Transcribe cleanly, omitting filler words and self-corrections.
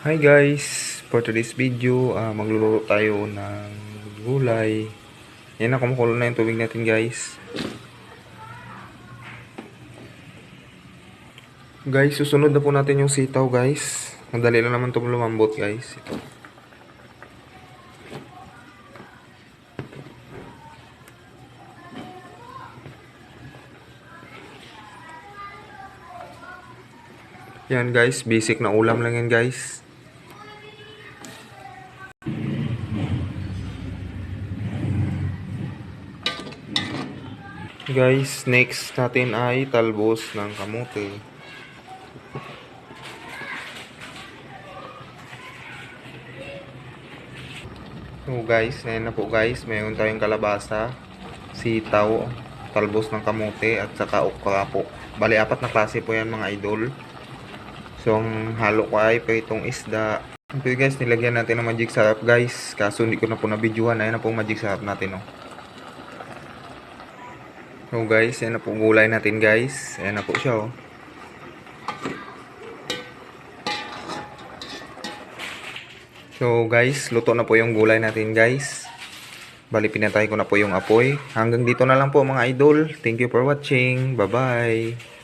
Hi guys! For today's video, magluluto tayo ng gulay. Yan na, kumukulo na yung tubig natin guys. Guys, susunod na po natin yung sitaw guys. Madali lang naman itong lumambot guys. Ito. Yan guys, basic na ulam lang yan guys. Guys, next natin ay talbos ng kamote. So guys, ngayon na po guys, mayroon tayong kalabasa, sitaw, talbos ng kamote at saka okra po. Bali, 4 na klase po yan mga idol. So ang halo ko ay pritong isda. Ito guys, nilagyan natin ng magic sarap guys. Kaso hindi ko na po na-videohan. Ayan na po magic sarap natin. So guys, ayan na po gulay natin guys. Ayan na po siya. So guys, luto na po yung gulay natin guys. Bali, pinatay ko na po yung apoy. Hanggang dito na lang po mga idol. Thank you for watching. Bye bye.